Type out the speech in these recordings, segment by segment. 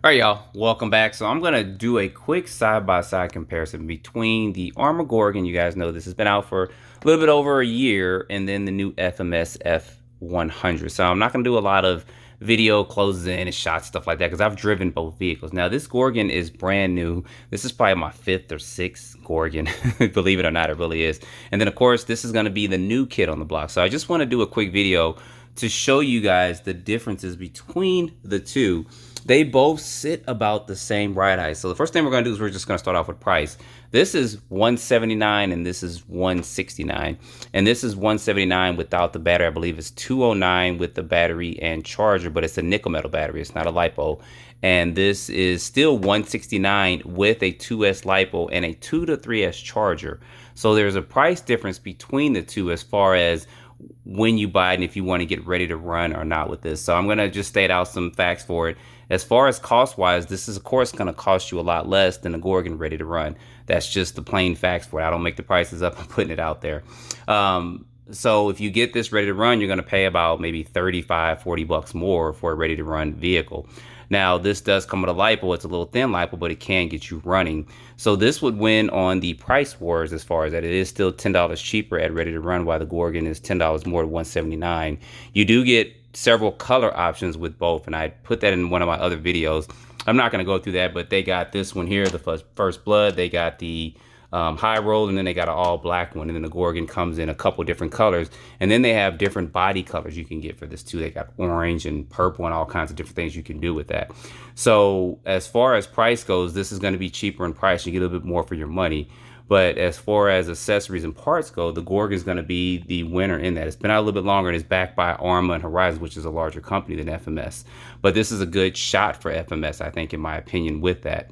All right, y'all, welcome back. So I'm gonna do a quick side-by-side comparison between the Arrma Gorgon. You guys know this has been out for a little bit over a year, and then the new FMS F100. So I'm not gonna do a lot of video closes in and shots, stuff like that, because I've driven both vehicles. Now this Gorgon is brand new. This is probably my 5th or 6th Gorgon, believe it or not, it really is. And then of course, this is gonna be the new kid on the block. So I just wanna do a quick video to show you guys the differences between the two. They both sit about the same ride height. So the first thing we're going to do is we're just going to start off with price. This is $179 and this is $169. And this is $179 without the battery. I believe it's $209 with the battery and charger, but it's a nickel metal battery. It's not a LiPo. And this is still $169 with a 2S LiPo and a 2 to 3S charger. So there's a price difference between the two as far as when you buy it and if you want to get ready to run or not with this. So I'm going to just state out some facts for it. As far as cost wise, this is of course going to cost you a lot less than a Gorgon ready to run. That's just the plain facts for it. I don't make the prices up. I'm putting it out there. So if you get this ready to run, you're going to pay about maybe 35, 40 bucks more for a ready to run vehicle. Now, this does come with a LiPo. It's a little thin LiPo, but it can get you running. So this would win on the price wars as far as that. It is still $10 cheaper at ready to run, while the Gorgon is $10 more at $179. You do get several color options with both, and I put that in one of my other videos. I'm not going to go through that, but they got this one here, the First Blood. They got the high roll, and then they got an all black one, and then the Gorgon comes in a couple different colors, and then they have different body colors you can get for this too. They got orange and purple and all kinds of different things you can do with that. So as far as price goes, this is going to be cheaper in price. You get a little bit more for your money. But as far as accessories and parts go, the Gorgon is going to be the winner in that. It's been out a little bit longer and it's backed by Arrma and Horizon, which is a larger company than FMS. But this is a good shot for FMS, I think, in my opinion, with that.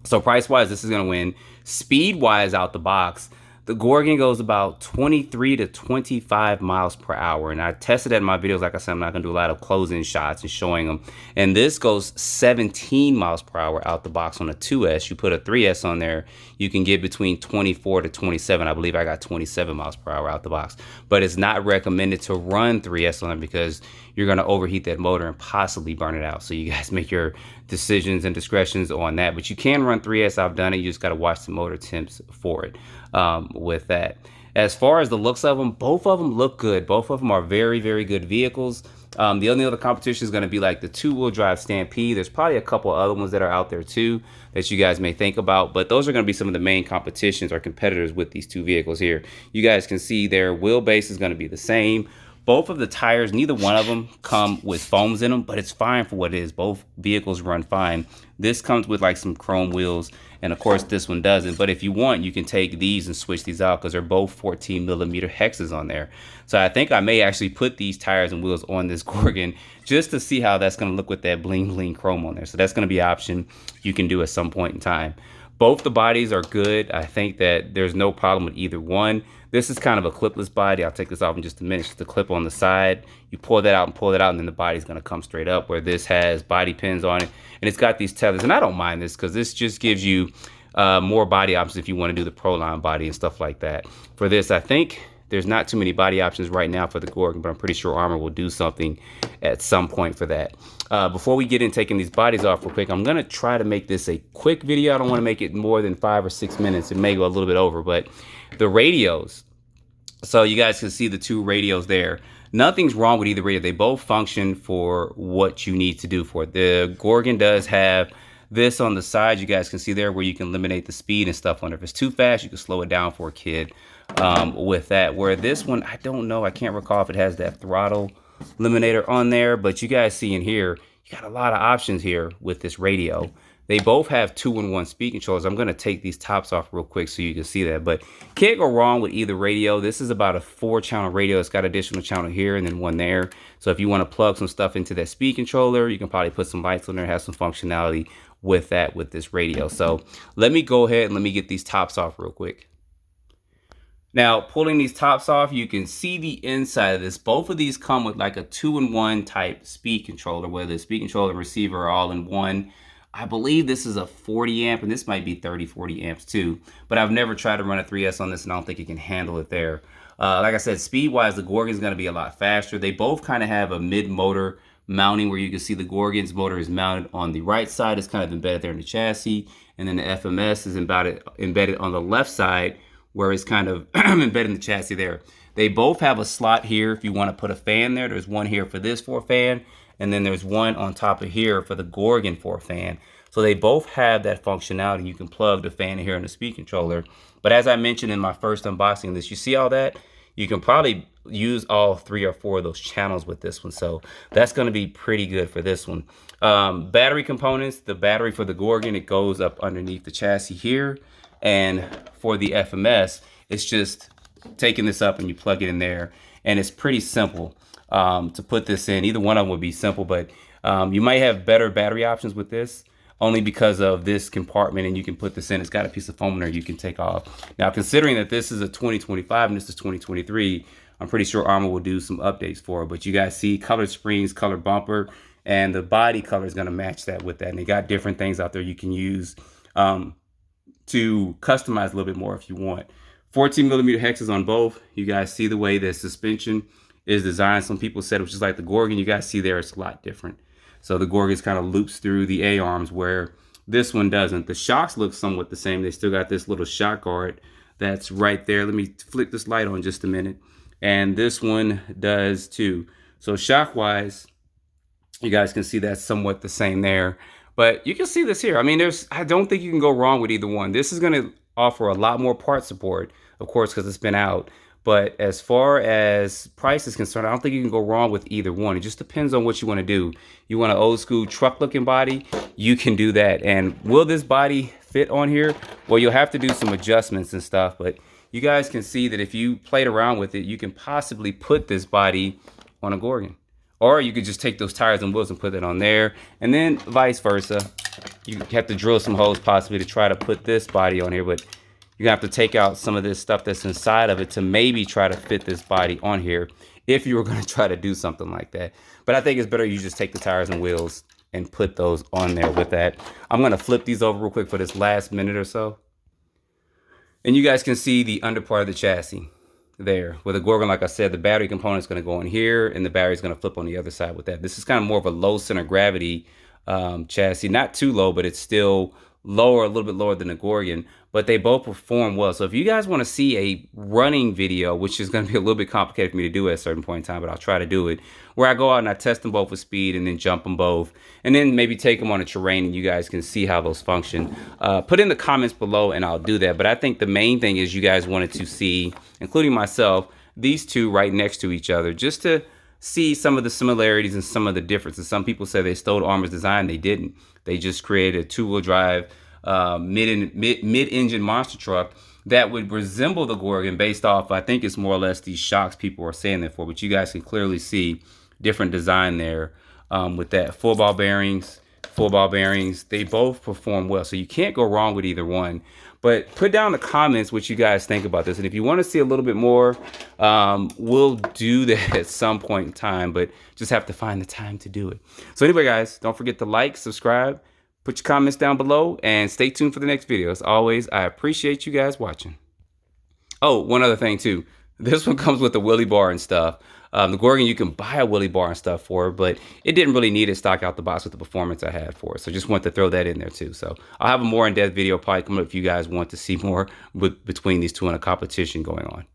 So price-wise, this is going to win. Speed-wise, out the box, the Gorgon goes about 23 to 25 miles per hour. And I tested that in my videos. Like I said, I'm not going to do a lot of closing shots and showing them. And this goes 17 miles per hour out the box on a 2S. You put a 3S on there, you can get between 24 to 27. I believe I got 27 miles per hour out the box. But it's not recommended to run 3S on it because you're going to overheat that motor and possibly burn it out. So you guys make your decisions and discretions on that. But you can run 3S. I've done it. You just got to watch the motor temps for it with that. As far as the looks of them, both of them look good. Both of them are very, very good vehicles. The only other competition is going to be like the two-wheel drive Stampede. There's probably a couple other ones that are out there too that you guys may think about, but those are going to be some of the main competitions or competitors with these two vehicles here. You guys can see their wheelbase is going to be the same. Both of the tires, neither one of them come with foams in them, but it's fine for what it is. Both vehicles run fine. This comes with like some chrome wheels, and of course this one doesn't. But if you want, you can take these and switch these out because they're both 14 millimeter hexes on there. So I think I may actually put these tires and wheels on this Gorgon just to see how that's going to look with that bling bling chrome on there. So that's going to be an option you can do at some point in time. Both the bodies are good. I think that there's no problem with either one. This is kind of a clipless body. I'll take this off in just a minute. Just the clip on the side. You pull that out and pull it out, and then the body's going to come straight up, where this has body pins on it. And it's got these tethers. And I don't mind this because this just gives you more body options if you want to do the Proline body and stuff like that. For this, I think there's not too many body options right now for the Gorgon, but I'm pretty sure Arrma will do something at some point for that. Before we get in taking these bodies off real quick, I'm going to try to make this a quick video. I don't want to make it more than 5 or 6 minutes. It may go a little bit over, but the radios. So you guys can see the two radios there. Nothing's wrong with either radio. They both function for what you need to do for it. The Gorgon does have this on the side. You guys can see there where you can eliminate the speed and stuff on it. If it's too fast, you can slow it down for a kid with that. Where this one, I don't know. I can't recall if it has that throttle eliminator on there, but you guys see in here, you got a lot of options here with this radio. They both have 2-in-1 speed controllers. I'm going to take these tops off real quick so you can see that. But can't go wrong with either radio. This is about a 4-channel radio. It's got additional channel here and then one there. So if you want to plug some stuff into that speed controller, you can probably put some lights on there, have some functionality with that with this radio. So let me go ahead and let me get these tops off real quick. Now, pulling these tops off, you can see the inside of this. Both of these come with like a 2-in-1 type speed controller, where the speed controller and receiver are all in one. I believe this is a 40 amp, and this might be 30, 40 amps too. But I've never tried to run a 3S on this, and I don't think it can handle it there. Like I said, speed-wise, the Gorgon is going to be a lot faster. They both kind of have a mid-motor mounting where you can see the Gorgon's motor is mounted on the right side. It's kind of embedded there in the chassis. And then the FMS is embedded on the left side where it's kind of embedded in the chassis there. They both have a slot here if you want to put a fan there. There's one here for this for a fan. And then there's one on top of here for the Gorgon for a fan. So they both have that functionality. You can plug the fan in here in the speed controller. But as I mentioned in my first unboxing of this, you see all that? You can probably use all 3 or 4 of those channels with this one. So that's going to be pretty good for this one. Battery components, the battery for the Gorgon, it goes up underneath the chassis here. And for the FMS, it's just taking this up and you plug it in there. And it's pretty simple to put this in. Either one of them would be simple, but you might have better battery options with this only because of this compartment, and you can put this in. It's got a piece of foam in there you can take off. Now, considering that this is a 2025 and this is 2023, I'm pretty sure Arrma will do some updates for it. But you guys see colored springs, colored bumper, and the body color is going to match that with that. And they got different things out there you can use to customize a little bit more if you want. 14mm hexes on both. You guys see the way the suspension is designed. Some people said it was just like the Gorgon. You guys see there it's a lot different. So the Gorgon's kind of loops through the A-arms where this one doesn't. The shocks look somewhat the same. They still got this little shock guard that's right there. Let me flick this light on just a minute. And this one does too. So shock-wise, you guys can see that's somewhat the same there. But you can see this here. I mean, I don't think you can go wrong with either one. This is going to offer a lot more part support, of course, because it's been out. But as far as price is concerned, I don't think you can go wrong with either one. It just depends on what you want to do. You want an old school truck looking body, you can do that. And will this body fit on here? Well, you'll have to do some adjustments and stuff, but you guys can see that if you played around with it, you can possibly put this body on a Gorgon. Or you could just take those tires and wheels and put it on there. And then vice versa. You have to drill some holes possibly to try to put this body on here, but you're gonna have to take out some of this stuff that's inside of it to maybe try to fit this body on here if you were gonna try to do something like that. But I think it's better you just take the tires and wheels and put those on there with that. I'm gonna flip these over real quick for this last minute or so. And you guys can see the under part of the chassis there. With the Gorgon, like I said, the battery component is gonna go in here and the battery is gonna flip on the other side with that. This is kind of more of a low center of gravity chassis. Not too low, but it's still lower, a little bit lower than the Gorgon, but they both perform well. So if you guys want to see a running video, which is going to be a little bit complicated for me to do at a certain point in time, but I'll try to do it, where I go out and I test them both with speed and then jump them both, and then maybe take them on a terrain and you guys can see how those function. Put in the comments below and I'll do that. But I think the main thing is you guys wanted to see, including myself, these two right next to each other, just to see some of the similarities and some of the differences. Some people say they stole Arrma's design. They didn't. They just created a 2-wheel drive mid-engine monster truck that would resemble the Gorgon based off, I think it's more or less these shocks people are saying that for, but you guys can clearly see different design there with that. Full ball bearings, they both perform well. So you can't go wrong with either one. But put down in the comments what you guys think about this. And if you want to see a little bit more, we'll do that at some point in time, but just have to find the time to do it. So anyway, guys, don't forget to like, subscribe, put your comments down below, and stay tuned for the next video. As always, I appreciate you guys watching. Oh, one other thing too. This one comes with a wheelie bar and stuff. The Gorgon, you can buy a wheelie bar and stuff for it, but it didn't really need it stock out the box with the performance I had for it. So just want to throw that in there too. So I'll have a more in-depth video probably coming up if you guys want to see more between these two and a competition going on.